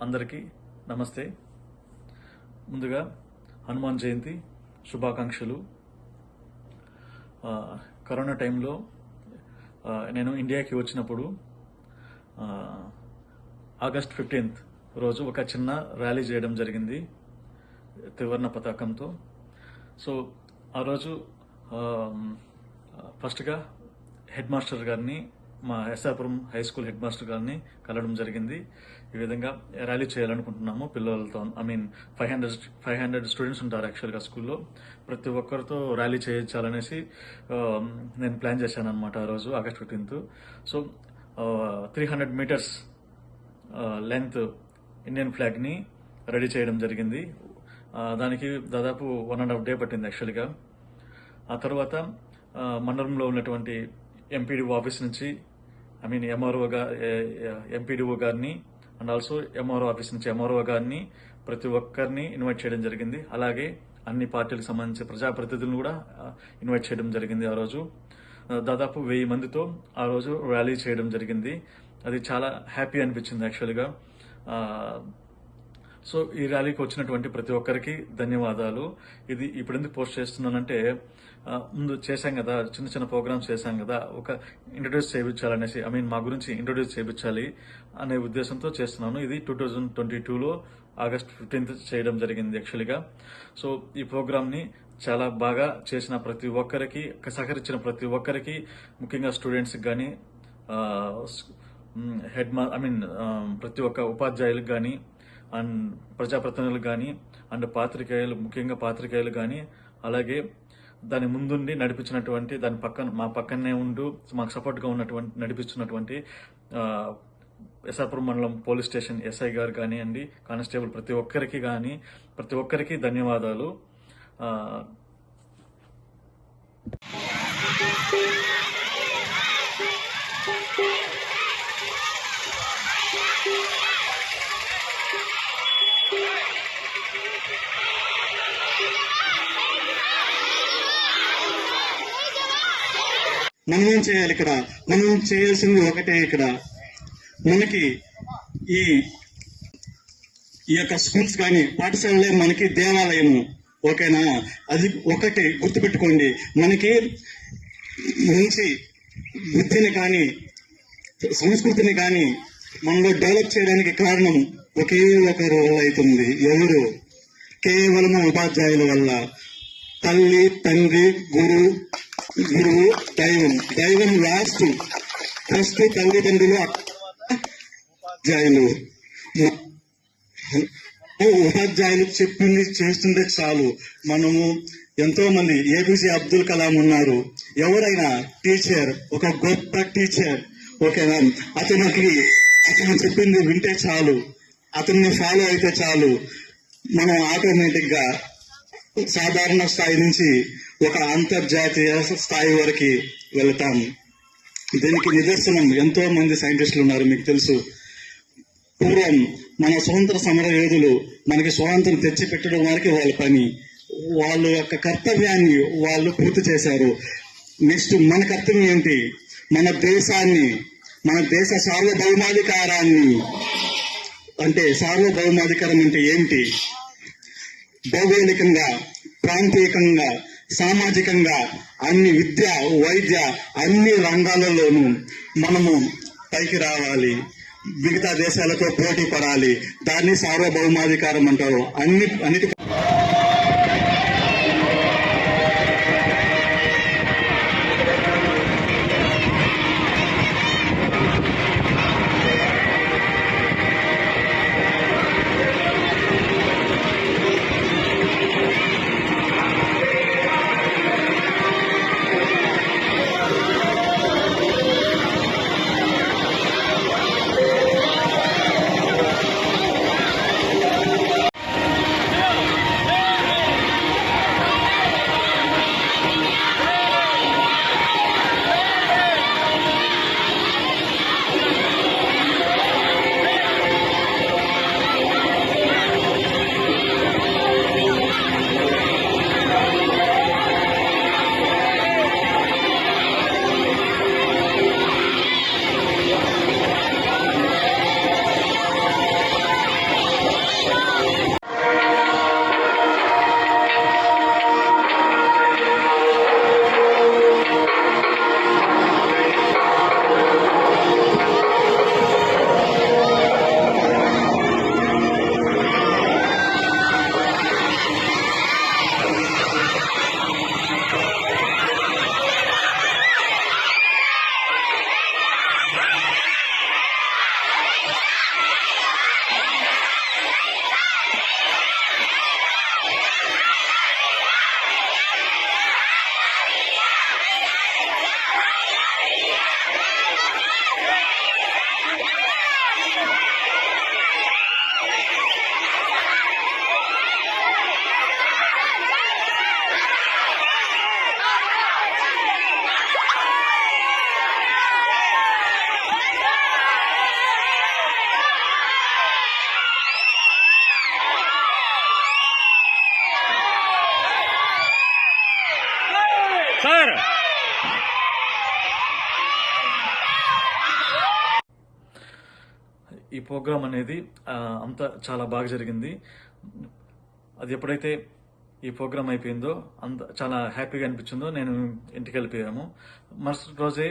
అందరికీ నమస్తే. ముందుగా హనుమాన్ జయంతి శుభాకాంక్షలు. కరోనా టైంలో నేను ఇండియాకి వచ్చినప్పుడు ఆగస్ట్ 15th రోజు ఒక చిన్న ర్యాలీ చేయడం జరిగింది త్రివర్ణ పతాకంతో. సో ఆ రోజు ఫస్ట్గా హెడ్ మాస్టర్ గారిని, మా SR Puram high school head master గారిని కలవడం జరిగింది. ఈ విధంగా ర్యాలీ చేయాలనుకుంటున్నాము పిల్లలతో. 500 స్టూడెంట్స్ ఉంటారు యాక్చువల్గా స్కూల్లో. ప్రతి ఒక్కరితో ర్యాలీ చేయించాలనేసి నేను ప్లాన్ చేశాను అనమాట ఆ రోజు August 15th. So 300 meters length Indian ఫ్లాగ్ని రెడీ చేయడం జరిగింది. దానికి దాదాపు 1.5 days పట్టింది యాక్చువల్గా. ఆ తర్వాత మండలంలో ఉన్నటువంటి ఎంపీడీఓ ఆఫీస్ నుంచి ఎంపీడీఓ గారిని అండ్ ఆల్సో ఎంఆర్ఓ ఆఫీస్ నుంచి ఎంఆర్ఓ గారిని ప్రతి ఒక్కరిని ఇన్వైట్ చేయడం జరిగింది. అలాగే అన్ని పార్టీలకు సంబంధించిన ప్రజాప్రతినిధులను కూడా ఇన్వైట్ చేయడం జరిగింది. ఆ రోజు దాదాపు 1000 మందితో ఆ రోజు ర్యాలీ చేయడం జరిగింది. అది చాలా హ్యాపీ అనిపించింది యాక్చువల్గా. సో ఈ ర్యాలీకి వచ్చినటువంటి ప్రతి ఒక్కరికి ధన్యవాదాలు. ఇది ఇప్పుడు ఎందుకు పోస్ట్ చేస్తున్నానంటే, ముందు చేశాం కదా, చిన్న చిన్న ప్రోగ్రామ్స్ చేశాం కదా, ఒక ఇంట్రొడ్యూస్ చేయించాలనేసి, మా గురించి ఇంట్రొడ్యూస్ చేయించాలి అనే ఉద్దేశంతో చేస్తున్నాను. ఇది 2022లో ఆగస్ట్ 15th చేయడం జరిగింది యాక్చువల్గా. సో ఈ ప్రోగ్రామ్ని చాలా బాగా చేసిన ప్రతి ఒక్కరికి, సహకరించిన ప్రతి ఒక్కరికి, ముఖ్యంగా స్టూడెంట్స్కి కానీ, ప్రతి ఒక్క ఉపాధ్యాయులకు కానీ, అండ్ ప్రజాప్రతినిధులు కానీ, అండ్ పాత్రికేయులు, ముఖ్యంగా పాత్రికేయులు కానీ, అలాగే దాని ముందుండి నడిపించినటువంటి, మా పక్కనే ఉంటూ మాకు సపోర్ట్గా ఉన్నటువంటి నడిపిస్తున్నటువంటి ఎస్ఆర్పురం మండలం పోలీస్ స్టేషన్ ఎస్ఐ గారు కానివ్వండి, కానిస్టేబుల్ ప్రతి ఒక్కరికి ధన్యవాదాలు. మనం ఏం చేయాలి? ఇక్కడ మనం చేయాల్సింది ఒకటే. ఇక్కడ మనకి ఈ యొక్క స్కూల్స్ కానీ పాఠశాలలే మనకి దేవాలయము, ఓకేనా? అది ఒకటి గుర్తుపెట్టుకోండి. మనకి మంచి బుద్ధిని కానీ సంస్కృతిని కానీ మనలో డెవలప్ చేయడానికి కారణం ఒకే ఒకరి వల్ల అవుతుంది. ఎవరు? కేవలం ఉపాధ్యాయుల వల్ల. తల్లి, తండ్రి, గురువు, దైవం లాస్ట్. ఫస్ట్ తల్లిదండ్రులు, ఉపాధ్యాయులు. ఉపాధ్యాయులు చెప్పింది చేస్తుంటే చాలు. మనము ఎంతో మంది, ఏపీజే అబ్దుల్ కలాం ఉన్నారు. ఎవరైనా టీచర్, ఒక గొప్ప టీచర్, ఓకేనా? అతను చెప్పింది వింటే చాలు, అతన్ని ఫాలో అయితే చాలు, మనం ఆటోమేటిక్ గా సాధారణ స్థాయి నుంచి ఒక అంతర్జాతీయ స్థాయి వరకు వెళతాం. దీనికి నిదర్శనం ఎంతో మంది సైంటిస్టులు ఉన్నారు, మీకు తెలుసు. పూర్వం మన స్వతంత్ర సమర యోధులు మనకి స్వాతంత్రం తెచ్చి పెట్టడం వరకు వాళ్ళ పని, వాళ్ళ యొక్క కర్తవ్యాన్ని వాళ్ళు పూర్తి చేశారు. నెక్స్ట్ మన కర్తవ్యం ఏంటి? మన దేశాన్ని, మన దేశ సార్వభౌమాధికారాన్ని, అంటే సార్వభౌమాధికారం అంటే ఏంటి? భౌగోళికంగా, ప్రాంతీయంగా, సామాజికంగా, అన్ని విద్య, వైద్య, అన్ని రంగాలలోనూ మనము పైకి రావాలి, మిగతా దేశాలతో పోటీ పడాలి. దాన్ని సార్వభౌమాధికారం అంటారు. అన్నిటి సార్ ఈ ప్రోగ్రామ్ అనేది అంతా చాలా బాగా జరిగింది. అది ఎప్పుడైతే ఈ ప్రోగ్రామ్ అయిపోయిందో అంత చాలా హ్యాపీగా అనిపించిందో నేను ఇంటికి వెళ్ళిపోయాము. మరుసటి రోజే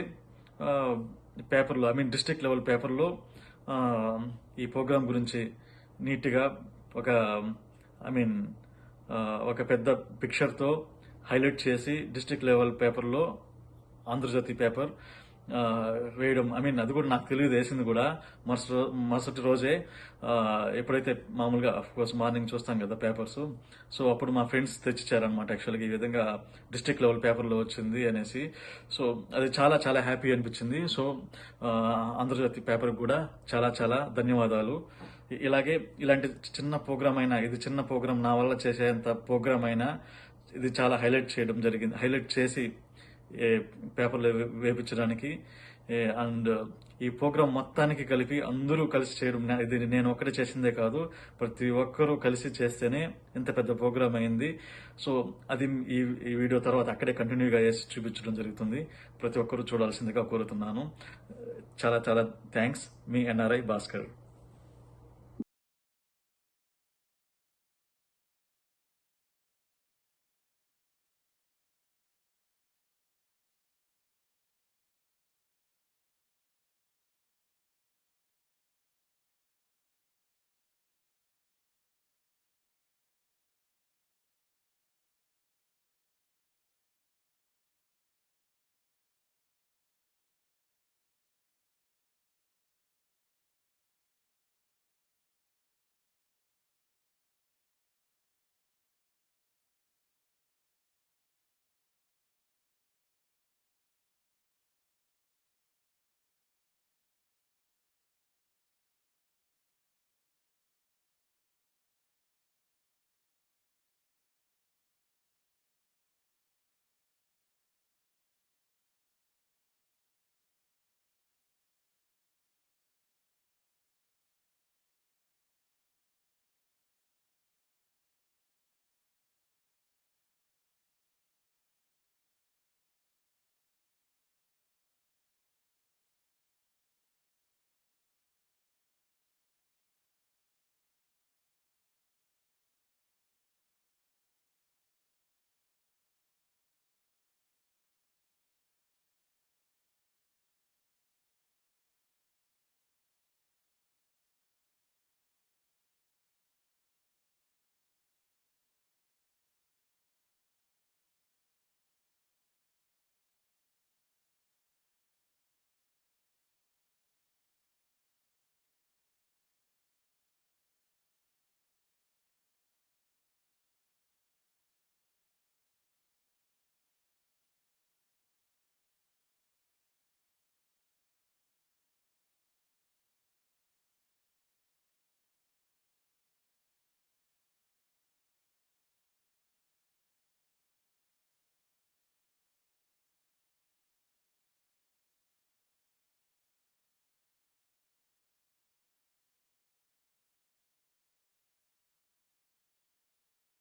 పేపర్లో డిస్ట్రిక్ట్ లెవెల్ పేపర్లో ఈ ప్రోగ్రామ్ గురించి నీట్గా ఒక ఒక పెద్ద పిక్చర్తో హైలైట్ చేసి డిస్ట్రిక్ట్ లెవెల్ పేపర్లో ఆంధ్రజ్యోతి పేపర్ వేయడం అది కూడా నాకు తెలియదు వేసింది కూడా మరుసటి రోజే ఎప్పుడైతే మామూలుగా అఫ్కోర్స్ మార్నింగ్ చూస్తాం కదా పేపర్స్, సో అప్పుడు మా ఫ్రెండ్స్ తెచ్చిచ్చారనమాట. యాక్చువల్గా ఈ విధంగా డిస్ట్రిక్ట్ లెవెల్ పేపర్లో వచ్చింది అనేసి. సో అది చాలా చాలా హ్యాపీ అనిపించింది. సో ఆంధ్రజ్యోతి పేపర్కి కూడా చాలా చాలా ధన్యవాదాలు. ఇలాంటి చిన్న ప్రోగ్రామ్ అయినా, ఇది చిన్న ప్రోగ్రామ్ నా వల్ల చేసేంత ప్రోగ్రామ్ అయినా ఇది చాలా హైలైట్ చేయడం జరిగింది, హైలైట్ చేసి పేపర్లో వేపించడానికి. అండ్ ఈ ప్రోగ్రామ్ మొత్తానికి కలిపి అందరూ కలిసి చేయడం, ఇది నేను ఒక్కడే చేసిందే కాదు, ప్రతి ఒక్కరూ కలిసి చేస్తేనే ఇంత పెద్ద ప్రోగ్రామ్ అయింది. సో అది ఈ వీడియో తర్వాత అక్కడే కంటిన్యూగా వేసి చూపించడం జరుగుతుంది. ప్రతి ఒక్కరూ చూడాల్సిందిగా కోరుతున్నాను. చాలా చాలా థ్యాంక్స్. మీ ఎన్ఆర్ఐ భాస్కర్.